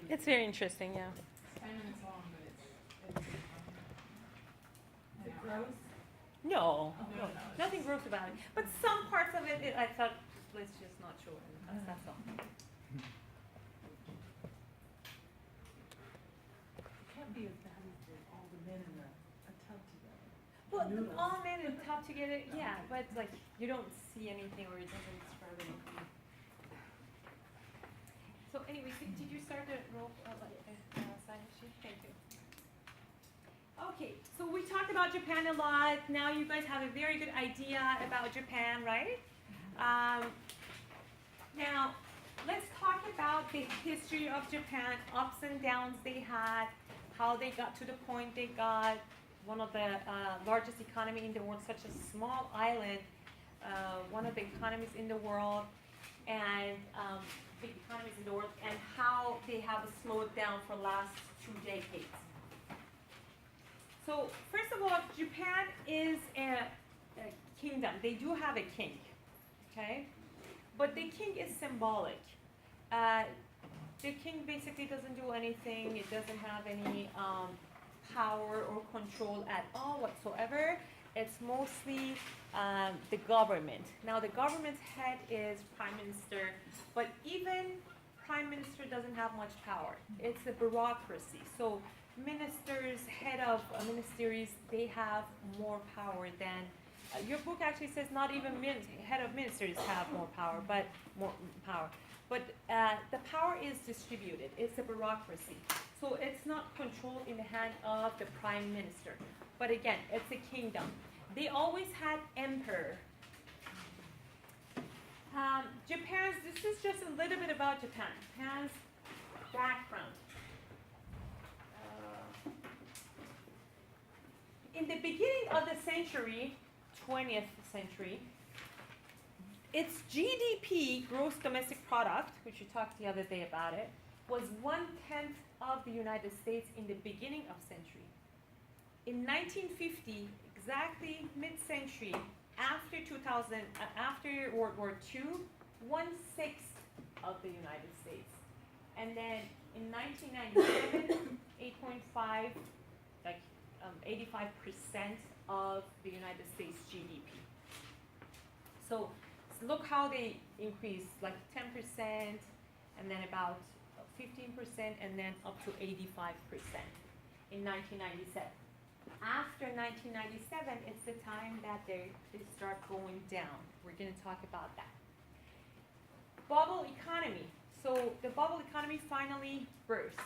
It's very interesting, yeah. 10 minutes long, but it's It grows? No, Oh, no, no, it's nothing just- gross about it. But some parts of it, I thought, let's just not show it in the past, that's all. It can't be as bad as all the men in a tub together. Well, Noodles. all men and top together, yeah, but like, you don't see anything or it doesn't describe anything. So anyway, did you start the roll, sign sheet? Thank you. Okay, so we talked about Japan a lot. Now you guys have a very good idea about Japan, right? Now, let's talk about the history of Japan, ups and downs they had, how they got to the point they got, one of the largest economy in the world, such a small island, one of the economies in the world, and big economies in the world, and how they have slowed down for last 2 decades. So first of all, Japan is a kingdom. They do have a king, okay? But the king is symbolic. The king basically doesn't do anything. It doesn't have any power or control at all whatsoever. It's mostly the government. Now the government's head is prime minister, but even prime minister doesn't have much power. It's a bureaucracy. So ministers, head of ministries, they have more power than, your book actually says not even head of ministers have more power, but the power is distributed. It's a bureaucracy. So it's not controlled in the hand of the prime minister. But again, it's a kingdom. They always had emperor. This is just a little bit about Japan. Japan's background. In the beginning of the century, 20th century, its GDP, gross domestic product, which you talked the other day about it, was 1/10 of the United States in the beginning of century. In 1950, exactly mid-century, after 2000, after World War II, 1/6 of the United States. And then in 1997, 8.5, like 85% of the United States GDP. So look how they increased, like 10%, and then about 15%, and then up to 85% in 1997. After 1997, it's the time that they start going down. We're going to talk about that. Bubble economy. So the bubble economy finally burst.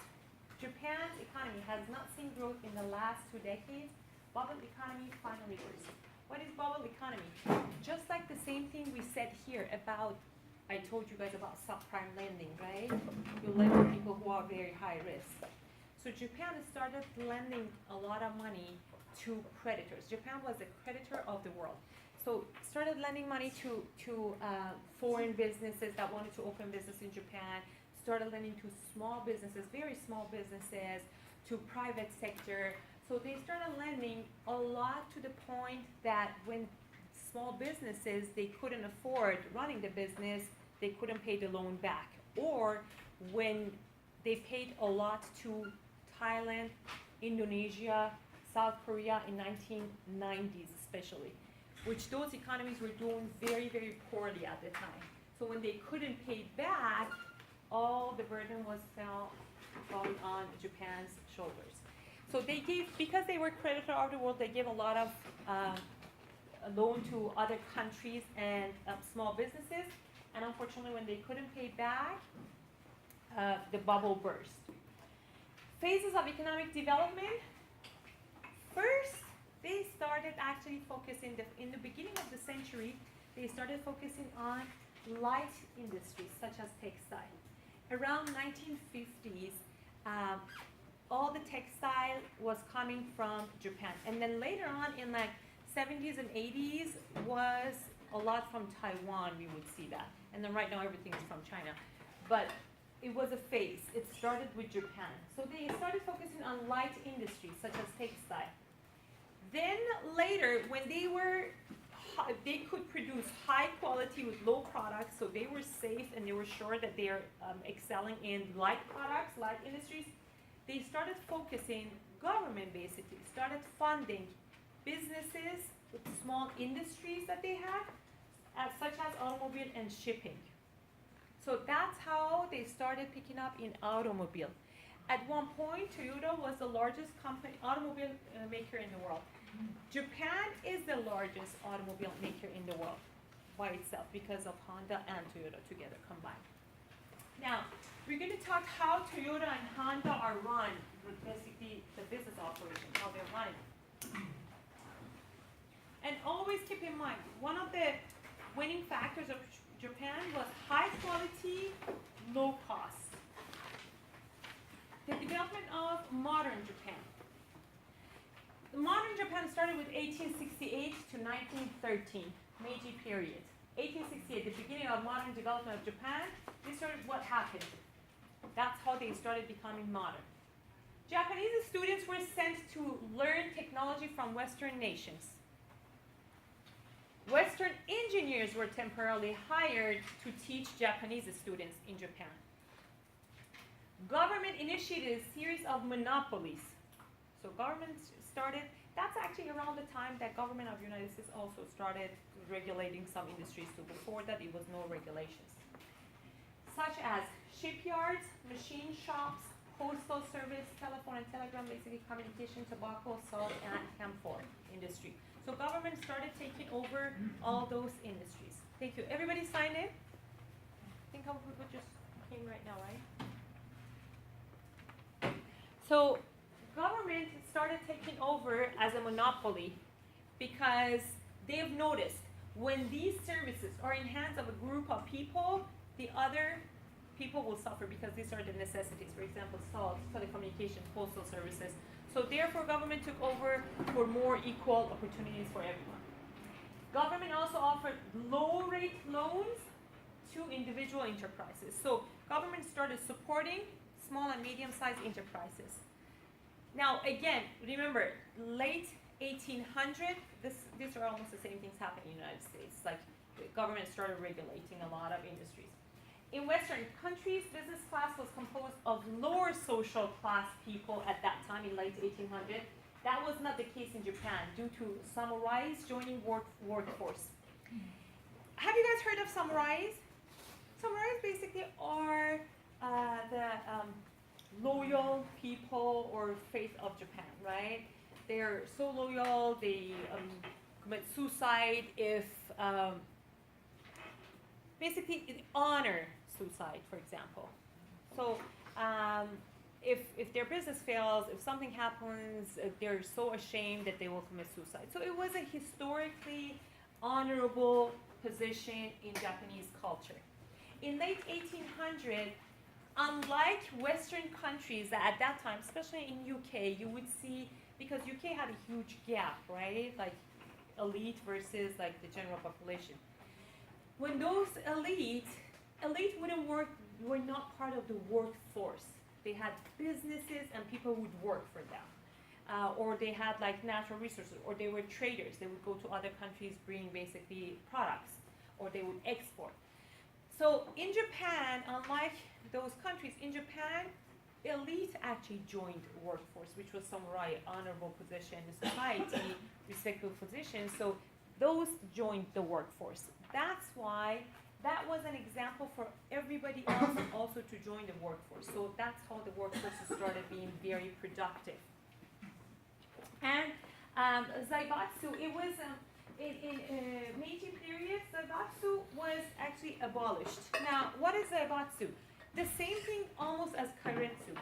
Japan's economy has not seen growth in the last 2 decades. Bubble economy finally burst. What is bubble economy? Just like the same thing we said here about, I told you guys about subprime lending, right? You lend to people who are very high risk. So Japan started lending a lot of money to creditors. Japan was a creditor of the world. So started lending money to foreign businesses that wanted to open business in Japan, started lending to small businesses, very small businesses, to private sector. So they started lending a lot to the point that when small businesses, they couldn't afford running the business, they couldn't pay the loan back. Or when they paid a lot to Thailand, Indonesia, South Korea in 1990s especially, which those economies were doing very, very poorly at the time. So when they couldn't pay back, all the burden was falling on Japan's shoulders. So they gave, because they were creditor of the world, they gave a lot of loan to other countries and small businesses. And unfortunately, when they couldn't pay back, the bubble burst. Phases of economic development. First, they started actually focusing, in the beginning of the century, they started focusing on light industries such as textile. Around 1950s, all the textile was coming from Japan. And then later on in like 70s and 80s was a lot from Taiwan, we would see that. And then right now everything is from China. But it was a phase. It started with Japan. So they started focusing on light industries such as textile. Then later, when they were they could produce high quality with low products, so they were safe and they were sure that they are excelling in light products, light industries. They started focusing, government basically started funding businesses with small industries that they had, such as automobile and shipping. So that's how they started picking up in automobile. At one point, Toyota was the largest automobile maker in the world. Japan is the largest automobile maker in the world by itself because of Honda and Toyota together combined. Now, we're going to talk how Toyota and Honda are run, basically the business operation, how they're run. And always keep in mind, one of the winning factors of Japan was high quality, low cost. The development of modern Japan. The modern Japan started with 1868 to 1913, Meiji period. 1868, the beginning of modern development of Japan. This started what happened. That's how they started becoming modern. Japanese students were sent to learn technology from Western nations. Western engineers were temporarily hired to teach Japanese students in Japan. Government initiated a series of monopolies. So government started, that's actually around the time that government of the United States also started regulating some industries. So before that, it was no regulations. Such as shipyards, machine shops, postal service, telephone and telegram, basically communication, tobacco, salt, and camphor industry. So government started taking over all those industries. Thank you. Everybody sign in? I think how people just came right now, right? So government started taking over as a monopoly because they've noticed when these services are in hands of a group of people, the other people will suffer because these are the necessities. For example, salt, telecommunication, postal services. So therefore, government took over for more equal opportunities for everyone. Government also offered low-rate loans to individual enterprises. So government started supporting small and medium-sized enterprises. Now, again, remember, late 1800, these are almost the same things happening in the United States. Like, the government started regulating a lot of industries. In Western countries, business class was composed of lower social class people at that time in late 1800. That was not the case in Japan due to samurais joining workforce. Have you guys heard of samurais? Samurais basically are the loyal people or faith of Japan, right? They're so loyal, they commit suicide if, basically honor suicide, for example. So if their business fails, if something happens, they're so ashamed that they will commit suicide. So it was a historically honorable position in Japanese culture. In late 1800, unlike Western countries at that time, especially in UK, you would see, because UK had a huge gap, right? Like elite versus like the general population. When those elite wouldn't work, were not part of the workforce. They had businesses and people would work for them. Or they had like natural resources, or they were traders. They would go to other countries, bring basically products, or they would export. So in Japan, unlike those countries, in Japan, elite actually joined the workforce, which was samurai, honorable position in society, respectable position. So those joined the workforce. That's why that was an example for everybody else also to join the workforce. So that's how the workforce started being very productive. And Zaibatsu, it was in Meiji period, Zaibatsu was actually abolished. Now, what is Zaibatsu? The same thing almost as Kairetsu.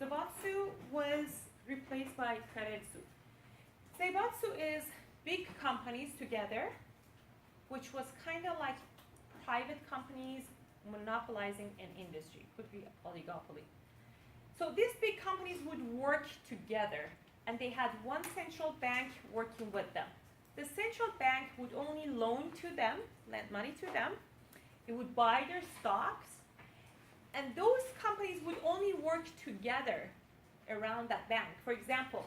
Zaibatsu was replaced by Kairetsu. Zaibatsu is big companies together, which was kind of like private companies monopolizing an industry. Could be oligopoly. So these big companies would work together, and they had one central bank working with them. The central bank would only loan to them, lend money to them. It would buy their stocks, and those companies would only work together around that bank. For example,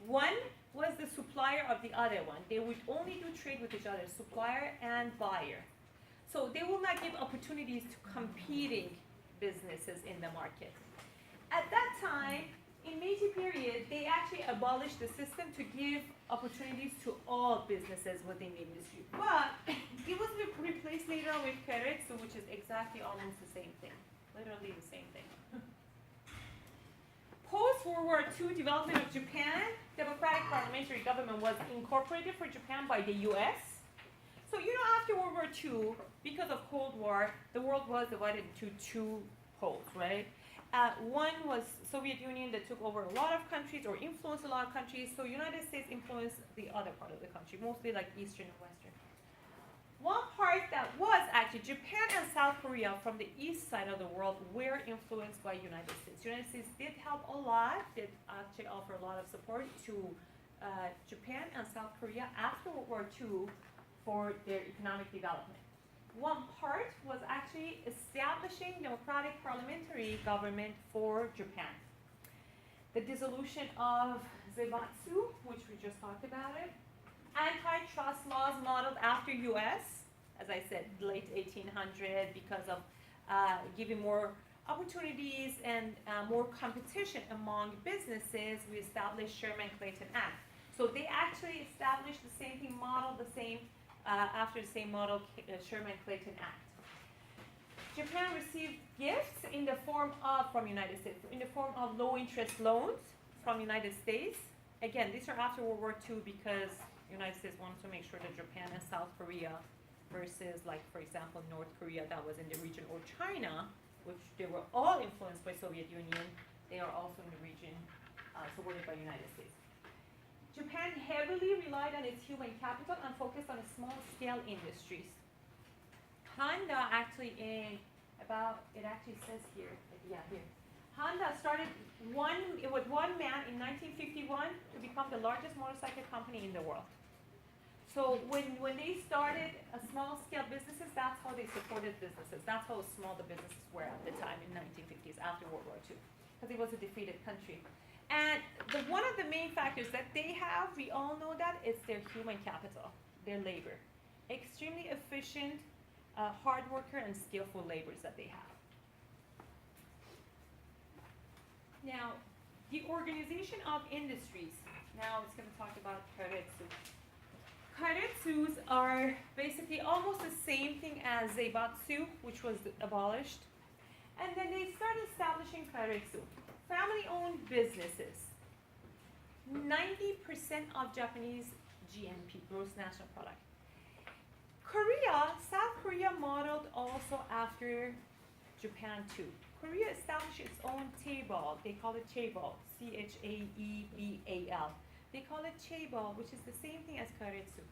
one was the supplier of the other one. They would only do trade with each other, supplier and buyer. So they will not give opportunities to competing businesses in the market. At that time, in Meiji period, they actually abolished the system to give opportunities to all businesses within the industry. But it was replaced later on with keiretsu, which is exactly almost the same thing, literally the same thing. Post-World War II development of Japan, democratic parliamentary government was incorporated for Japan by the US. So, after World War II, because of Cold War, the world was divided into two poles, right? One was Soviet Union that took over a lot of countries or influenced a lot of countries. So United States influenced the other part of the country, mostly like Eastern and Western. One part that was actually Japan and South Korea from the east side of the world were influenced by United States. United States did help a lot, did actually offer a lot of support to Japan and South Korea after World War II for their economic development. One part was actually establishing democratic parliamentary government for Japan. The dissolution of Zaibatsu, which we just talked about it. Antitrust laws modeled after US, as I said, late 1800 because of giving more opportunities and more competition among businesses. We established Sherman-Clayton Act. So they actually established the same thing, modeled the same after the same model, Sherman-Clayton Act. Japan received gifts in the form of, from United States, in the form of low-interest loans from United States. Again, these are after World War II because United States wanted to make sure that Japan and South Korea versus, like, for example, North Korea that was in the region, or China, which they were all influenced by Soviet Union, they are also in the region supported by United States. Japan heavily relied on its human capital and focused on small-scale industries. Honda actually it actually says here, here. Honda started with one man in 1951 to become the largest motorcycle company in the world. So when they started small-scale businesses, that's how they supported businesses. That's how small the businesses were at the time in 1950s after World War II, because it was a defeated country. And one of the main factors that they have, we all know that, it's their human capital, their labor. Extremely efficient, hard worker and skillful laborers that they have. Now, the organization of industries. Now it's going to talk about keiretsu. Keiretsus are basically almost the same thing as Zaibatsu, which was abolished. And then they started establishing keiretsu. Family-owned businesses. 90% of Japanese GNP, gross national product. South Korea modeled also after Japan too. Korea established its own chaebol. They call it chaebol, Chaebal. They call it chaebol, which is the same thing as keiretsu.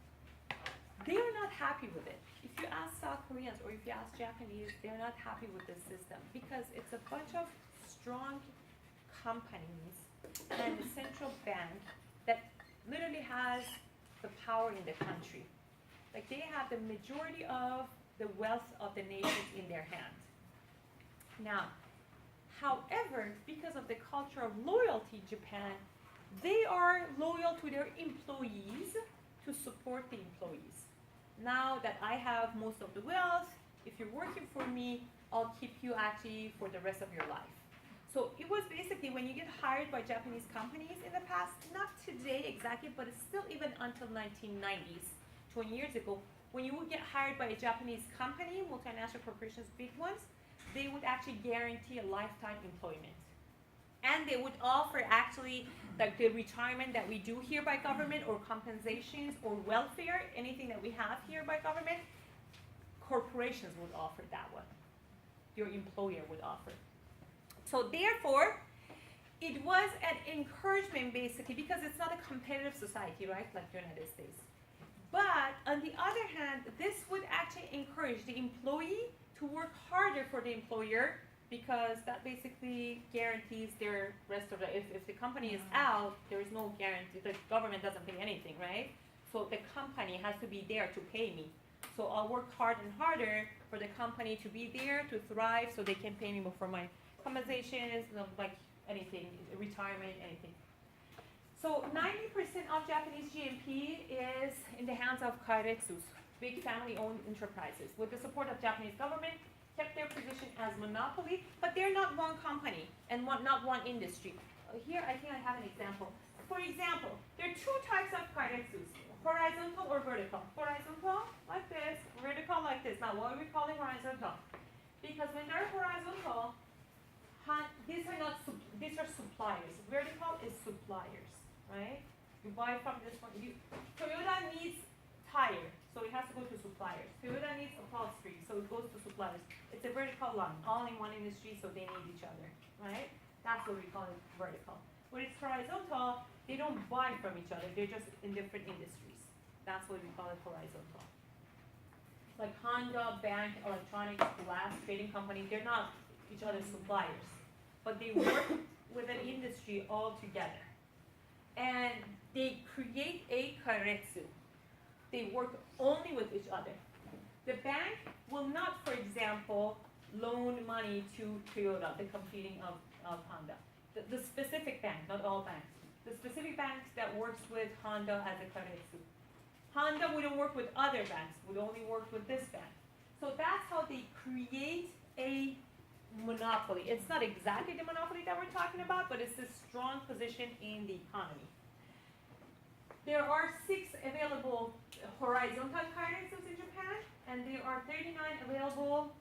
They are not happy with it. If you ask South Koreans or if you ask Japanese, they're not happy with this system because it's a bunch of strong companies and a central bank that literally has the power in the country. Like they have the majority of the wealth of the nation in their hands. Now, however, because of the culture of loyalty, Japan, they are loyal to their employees to support the employees. Now that I have most of the wealth, if you're working for me, I'll keep you actually for the rest of your life. So it was basically when you get hired by Japanese companies in the past, not today exactly, but it's still even until 1990s, 20 years ago, when you would get hired by a Japanese company, multinational corporations, big ones, they would actually guarantee a lifetime employment. And they would offer actually like the retirement that we do here by government or compensations or welfare, anything that we have here by government, corporations would offer that one. Your employer would offer. So therefore, it was an encouragement basically because it's not a competitive society, right, like the United States. But on the other hand, this would actually encourage the employee to work harder for the employer because that basically guarantees their rest of the, if the company is out, there is no guarantee, the government doesn't pay anything, right? So the company has to be there to pay me. So I'll work hard and harder for the company to be there, to thrive, so they can pay me for my compensations, like anything, retirement, anything. So 90% of Japanese GMP is in the hands of kairetsus, big family-owned enterprises, with the support of Japanese government, kept their position as monopoly, but they're not one company and not one industry. Here, I think I have an example. For example, there are two types of kairetsus, horizontal or vertical. Horizontal, like this, vertical, like this. Now, why are we calling horizontal? Because when they're horizontal, these are suppliers. Vertical is suppliers, right? You buy from this one. Toyota needs tire, so it has to go to suppliers. Toyota needs upholstery, so it goes to suppliers. It's a vertical line, all in one industry, so they need each other, right? That's what we call it vertical. When it's horizontal, they don't buy from each other. They're just in different industries. That's what we call it horizontal. Like Honda, bank, electronics, glass, trading company, they're not each other's suppliers, but they work with an industry all together. And they create a kairetsu. They work only with each other. The bank will not, for example, loan money to Toyota, the competing of Honda. The specific bank, not all banks. The specific bank that works with Honda as a kairetsu. Honda wouldn't work with other banks, would only work with this bank. So that's how they create a monopoly. It's not exactly the monopoly that we're talking about, but it's a strong position in the economy. There are 6 available horizontal kairetsus in Japan, and there are 39 available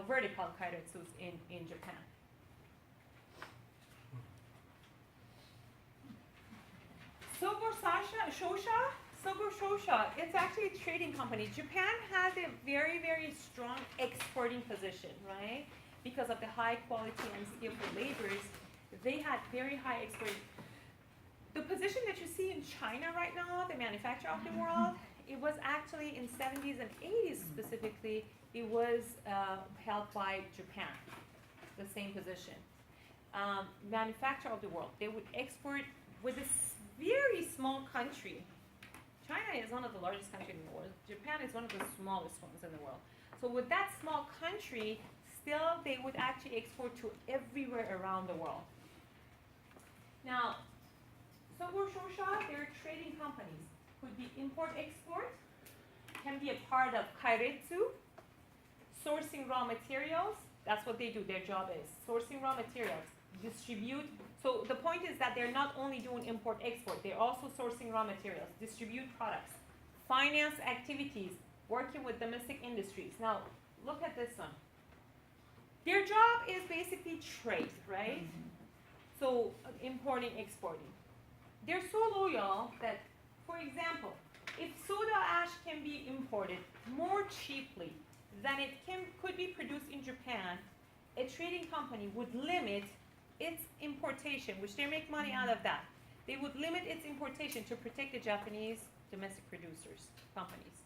vertical kairetsus in Japan. Sogo Shosha, it's actually a trading company. Japan has a very, very strong exporting position, right? Because of the high quality and skillful laborers, they had very high exporting. The position that you see in China right now, the manufacturer of the world, it was actually in 70s and 80s specifically, it was held by Japan, the same position. Manufacturer of the world, they would export with a very small country. China is one of the largest countries in the world. Japan is one of the smallest ones in the world. So with that small country, still they would actually export to everywhere around the world. Now, Sogo Shosha, they're trading companies. Could be import-export, can be a part of kairetsu, sourcing raw materials. That's what they do, their job is. Sourcing raw materials, distribute. So the point is that they're not only doing import-export, they're also sourcing raw materials, distribute products, finance activities, working with domestic industries. Now, look at this one. Their job is basically trade, right? So importing, exporting. They're so loyal that, for example, if soda ash can be imported more cheaply than it could be produced in Japan, a trading company would limit its importation, which they make money out of that. They would limit its importation to protect the Japanese domestic producers, companies.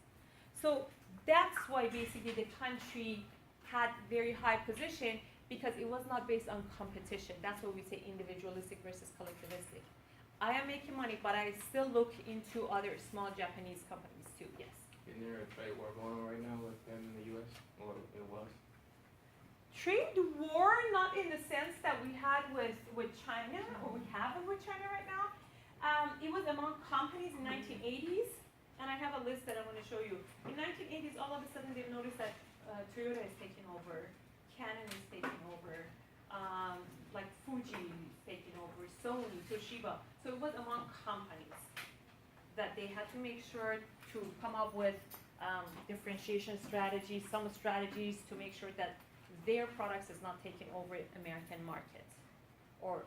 So that's why basically the country had very high position, because it was not based on competition. That's what we say, individualistic versus collectivistic. I am making money, but I still look into other small Japanese companies too, yes. Isn't there a trade war going on right now with them in the U.S.? Or it was? Trade war, not in the sense that we had with China, or we have it with China right now. It was among companies in 1980s, and I have a list that I want to show you. In 1980s, all of a sudden they've noticed that Toyota is taking over, Canon is taking over, like Fuji is taking over, Sony, Toshiba. So it was among companies that they had to make sure to come up with differentiation strategies, some strategies to make sure that their products is not taking over American market or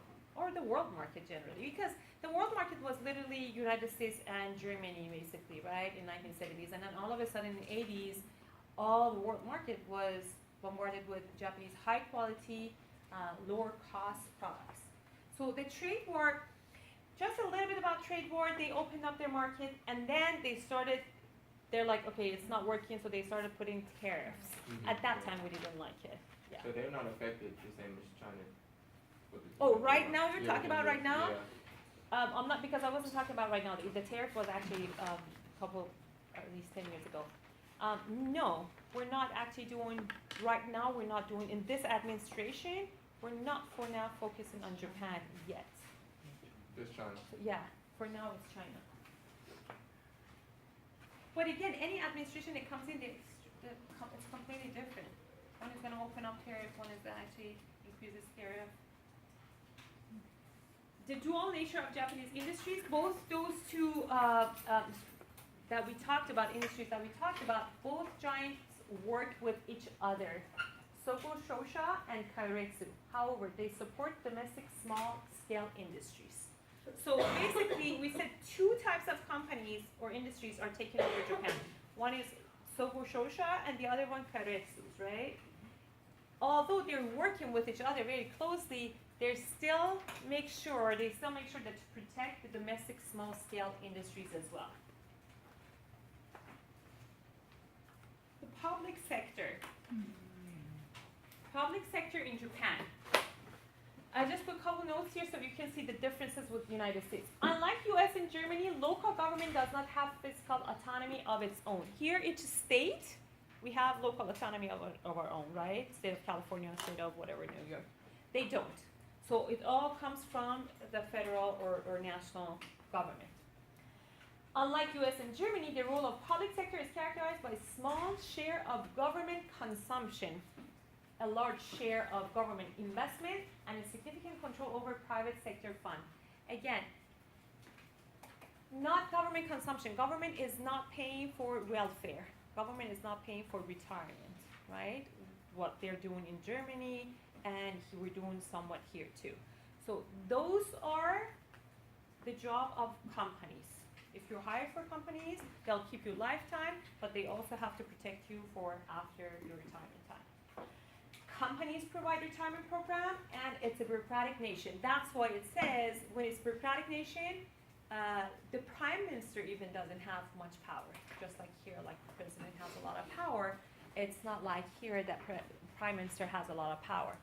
the world market generally, because the world market was literally United States and Germany basically, right, in 1970s, and then all of a sudden in the 80s, all the world market was bombarded with Japanese high quality, lower cost products. So the trade war, just a little bit about trade war, they opened up their market, and then they're like, okay, it's not working, so they started putting tariffs. At that time, we didn't like it. Yeah. So they're not affected the same as China? Oh, right now, you're talking about right now? Yeah. I'm not, because I wasn't talking about right now. The tariff was actually at least 10 years ago. No, we're not actually doing, right now, we're not doing, in this administration, we're not for now focusing on Japan yet. Just China. Yeah, for now it's China. But again, any administration that comes in, it's completely different. One is going to open up tariffs, one is going to actually increase this tariff. The dual nature of Japanese industries, both those two that we talked about, industries that we talked about, both giants work with each other. Soko Shosha and Kairetsu. However, they support domestic small-scale industries. So basically, we said two types of companies or industries are taking over Japan. One is Soko Shosha and the other one Kairetsu, right? Although they're working with each other very closely, they still make sure that to protect the domestic small-scale industries as well. The public sector. Public sector in Japan. I just put a couple notes here so you can see the differences with the United States. Unlike US and Germany, local government does not have fiscal autonomy of its own. Here, each state, we have local autonomy of our own, right? State of California, state of whatever, New York. They don't. So it all comes from the federal or national government. Unlike US and Germany, the role of public sector is characterized by a small share of government consumption, a large share of government investment, and a significant control over private sector fund. Again, not government consumption. Government is not paying for welfare. Government is not paying for retirement, right? What they're doing in Germany, and we're doing somewhat here too. So those are the job of companies. If you're hired for companies, they'll keep you lifetime, but they also have to protect you for after your retirement time. Companies provide retirement program, and it's a bureaucratic nation. That's why it says when it's bureaucratic nation, the prime minister even doesn't have much power. Just like here, like the president has a lot of power, it's not like here that prime minister has a lot of power.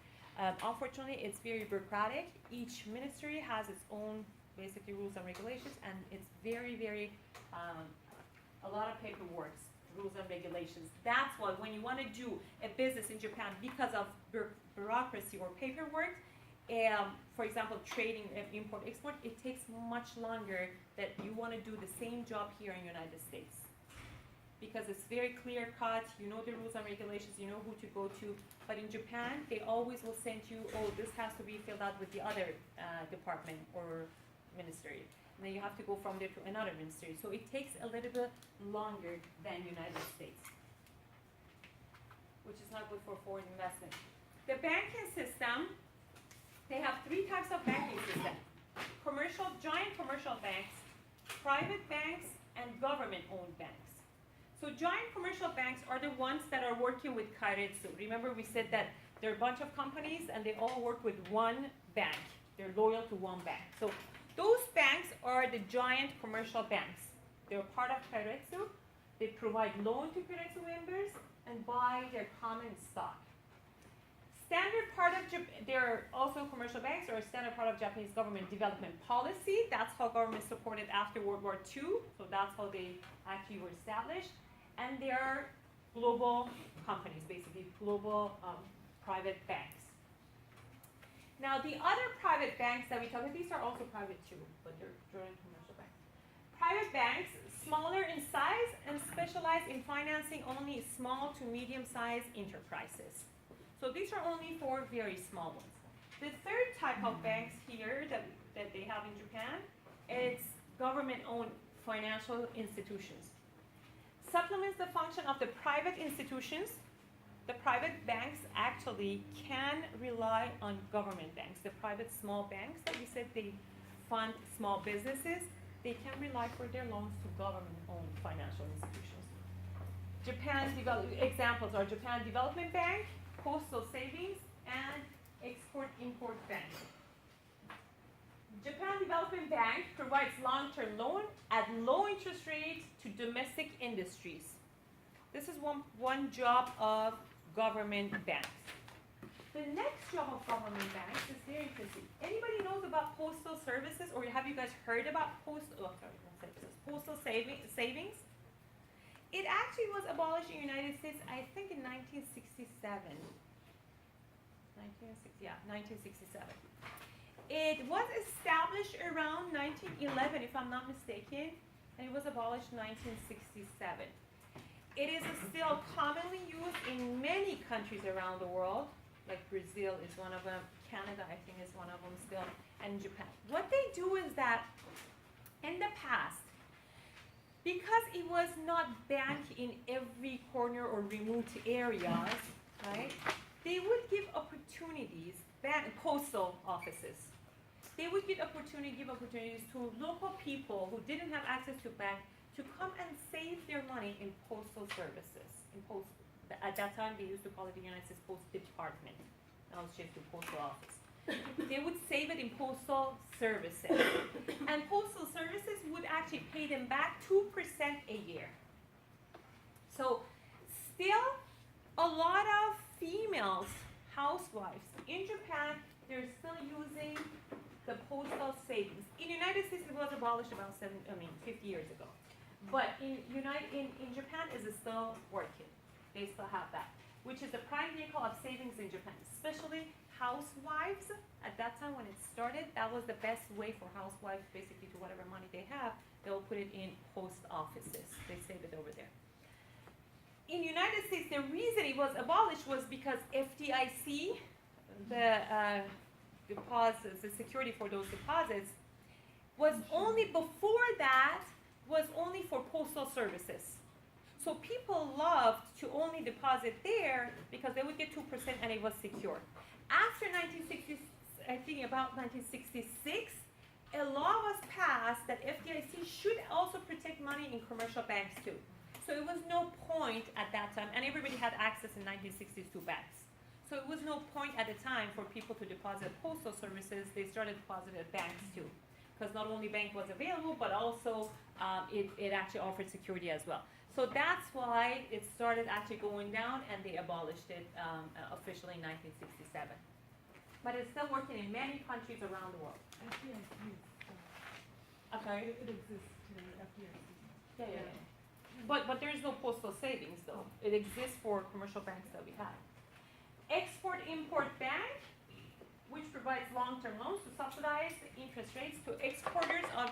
Unfortunately, it's very bureaucratic. Each ministry has its own basically rules and regulations, and it's very, very, a lot of paperwork, rules and regulations. That's why when you want to do a business in Japan, because of bureaucracy or paperwork, for example, trading import-export, it takes much longer that you want to do the same job here in the United States. Because it's very clear-cut, you know the rules and regulations, you know who to go to. But in Japan, they always will send you, oh, this has to be filled out with the other department or ministry. And then you have to go from there to another ministry. So it takes a little bit longer than United States, which is not good for foreign investment. The banking system, they have three types of banking system. Giant commercial banks, private banks, and government-owned banks. So giant commercial banks are the ones that are working with Kairetsu. Remember we said that there are a bunch of companies and they all work with one bank. They're loyal to one bank. So those banks are the giant commercial banks. They're part of Kairetsu. They provide loan to Kairetsu members and buy their common stock. Standard part of they're also commercial banks are a standard part of Japanese government development policy. That's how government supported after World War II. So that's how they actually were established. And they are global companies, basically global private banks. Now, the other private banks that we talk about, these are also private too, but they're joint commercial banks. Private banks, smaller in size and specialize in financing only small to medium-sized enterprises. So these are only for very small ones. The third type of banks here that they have in Japan, it's government-owned financial institutions. Supplements the function of the private institutions. The private banks actually can rely on government banks. The private small banks that we said they fund small businesses, they can rely for their loans to government-owned financial institutions. Examples are Japan Development Bank, Postal Savings, and Export-Import Bank. Japan Development Bank provides long-term loan at low interest rates to domestic industries. This is one job of government banks. The next job of government banks is very interesting. Anybody knows about postal services, or have you guys heard about postal savings? It actually was abolished in the United States, I think in 1967. 1967. It was established around 1911, if I'm not mistaken, and it was abolished 1967. It is still commonly used in many countries around the world, like Brazil is one of them, Canada I think is one of them still, and Japan. What they do is that in the past, because it was not banned in every corner or remote areas, right, they would give opportunities, postal offices, they would give opportunities to local people who didn't have access to bank to come and save their money in postal services. At that time, they used to call it the United States Post Department. Now it's just the postal office. They would save it in postal services. And postal services would actually pay them back 2% a year. So still, a lot of females, housewives, in Japan, they're still using the postal savings. In the United States, it was abolished about 50 years ago. But in Japan, is still working. They still have that, which is the prime vehicle of savings in Japan, especially housewives. At that time when it started, that was the best way for housewives, basically to whatever money they have, they'll put it in post offices. They save it over there. In the United States, the reason it was abolished was because FDIC, the deposits, the security for those deposits, was only before that, was only for postal services. So people loved to only deposit there because they would get 2% and it was secure. After 1960, I think about 1966, a law was passed that FDIC should also protect money in commercial banks too. So it was no point at that time, and everybody had access in 1960s to banks. So it was no point at the time for people to deposit postal services. They started depositing at banks too, because not only bank was available, but also it actually offered security as well. So that's why it started actually going down, and they abolished it officially in 1967. But it's still working in many countries around the world. FDIC is, Okay. it exists today, FDIC. Yeah. But there is no postal savings though. It exists for commercial banks that we have. Export-Import Bank, which provides long-term loans to subsidize interest rates to exporters of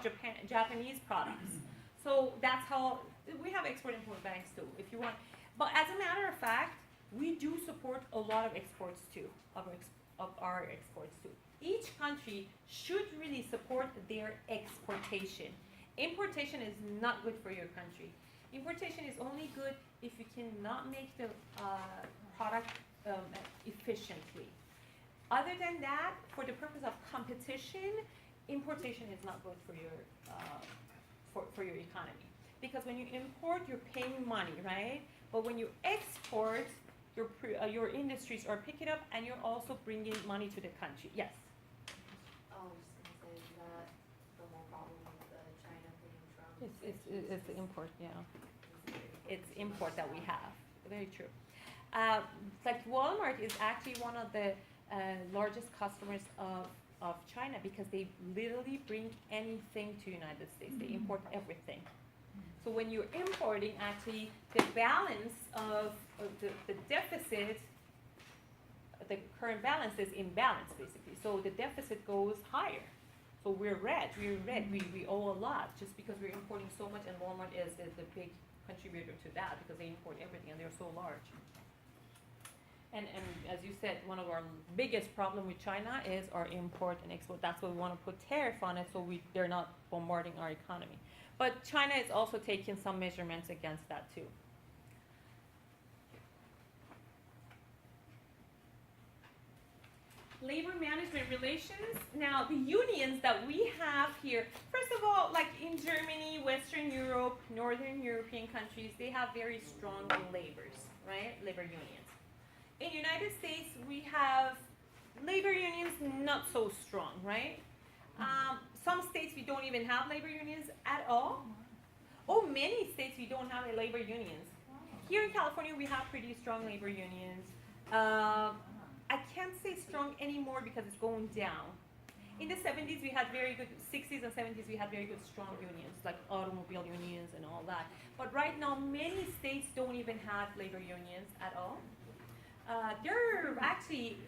Japanese products. So that's how we have export-import banks too, if you want. But as a matter of fact, we do support a lot of exports too, of our exports too. Each country should really support their exportation. Importation is not good for your country. Importation is only good if you cannot make the product efficiently. Other than that, for the purpose of competition, importation is not good for your for your economy. Because when you import, you're paying money, right? But when you export, your industries are picking up, and you're also bringing money to the country. Yes. I was just gonna say, is that the whole problem with the China thing from? It's the import, yeah. It's import that we have. Very true. Like Walmart is actually one of the largest customers of China, because they literally bring anything to United States. They import everything. So when you're importing, actually, the balance of the deficit, the current balance is imbalance, basically. So the deficit goes higher. So we're red. We owe a lot just because we're importing so much, and Walmart is the big contributor to that because they import everything and they're so large. And as you said, one of our biggest problem with China is our import and export. That's why we want to put tariff on it, so they're not bombarding our economy. But China is also taking some measurements against that too. Labor management relations. Now, the unions that we have here, first of all, like in Germany, Western Europe, Northern European countries, they have very strong labors, right? Labor unions. In the United States, we have labor unions not so strong, right? Some states we don't even have labor unions at all. Oh, many states we don't have labor unions. Here in California, we have pretty strong labor unions. I can't say strong anymore because it's going down. In the 70s, we had very good, 60s and 70s, we had very good strong unions, like automobile unions and all that. But right now, many states don't even have labor unions at all. There are actually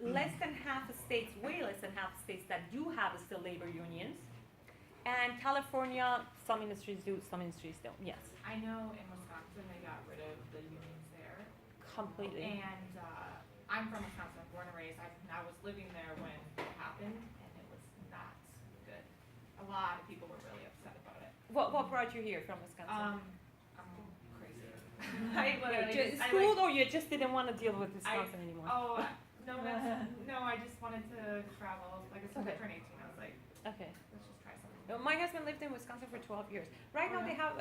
less than half a states, way less than half the states that do have still labor unions. And California, some industries do, some industries don't. Yes, I know in Wisconsin they got rid of the unions there. completely. And I'm from Wisconsin, born and raised. I was living there when it happened, and it was not good. A lot of people were really upset about it. What brought you here from Wisconsin? I'm crazy. I Yeah, literally just I school, or you just didn't want to deal with Wisconsin anymore? Oh no, no! I just wanted to travel. Like as soon as I Okay. turned 18, I was like, Okay. let's just try something. My husband lived in Wisconsin for 12 years. Right now, Oh, they have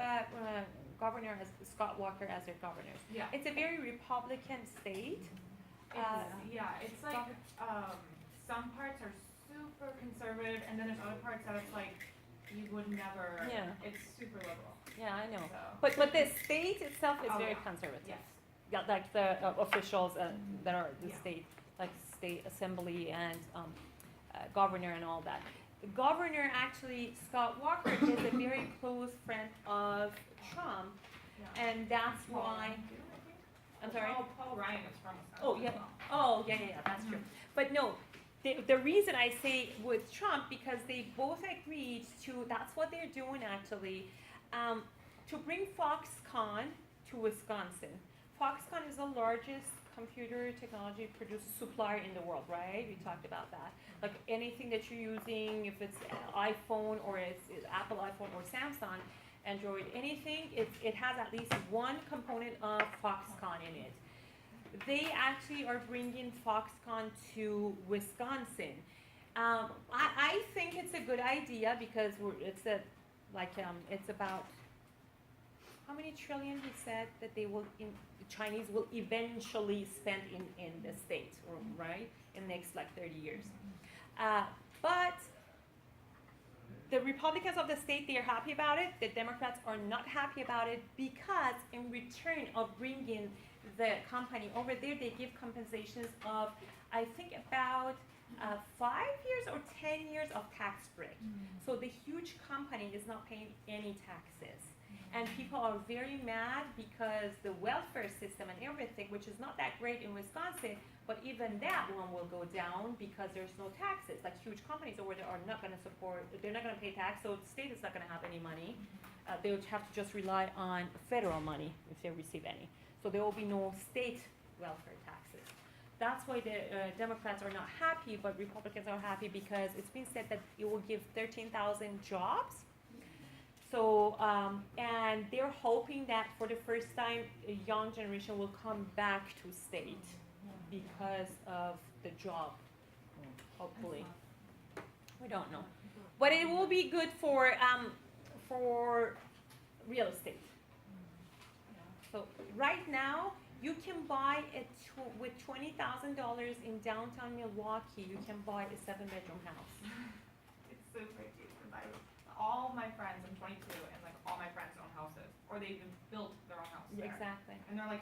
governor as Scott Walker as their governor. Yeah. It's a very Republican state. It's like some parts are super conservative, and then there's other parts that it's like you would never. Yeah. It's super liberal. Yeah, I know. So. But the state itself is Oh, very yeah. conservative. Yes. Yeah, like the officials that are the Yeah. state, like state assembly and governor and all that. The governor actually, Scott Walker, is a very close friend of Trump, Yeah. and that's Paul why. Ryan, too, I think. I'm sorry. Paul Ryan is from Wisconsin. Oh, yeah. as well. Oh, yeah, that's true. But no, the reason I say with Trump, because they both agreed to, that's what they're doing actually, to bring Foxconn to Wisconsin. Foxconn is the largest computer technology supplier in the world, right? We talked about that. Like anything that you're using, if it's iPhone or it's Apple iPhone or Samsung, Android, anything, it has at least one component of Foxconn in it. They actually are bringing Foxconn to Wisconsin. I think it's a good idea because it's about how many trillion he said that the Chinese will eventually spend in the state, right? In the next 30 years. But the Republicans of the state, they are happy about it. The Democrats are not happy about it because in return of bringing the company over there, they give compensations of, I think, about 5 years or 10 years of tax break. So the huge company is not paying any taxes. And people are very mad because the welfare system and everything, which is not that great in Wisconsin, but even that one will go down because there's no taxes. Like huge companies over there are not going to they're not going to pay tax, so the state is not going to have any money. They would have to just rely on federal money if they receive any. So there will be no state welfare taxes. That's why the Democrats are not happy, but Republicans are happy because it's been said that it will give 13,000 jobs. So, and they're hoping that for the first time, a young generation will come back to state because of the job, hopefully. We don't know. But it will be good for real estate. So right now, you can buy with $20,000 in downtown Milwaukee, you can buy a 7-bedroom house. It's super cute because all my friends, I'm 22, and all my friends own houses, or they even built their own house there. Exactly. And they're like,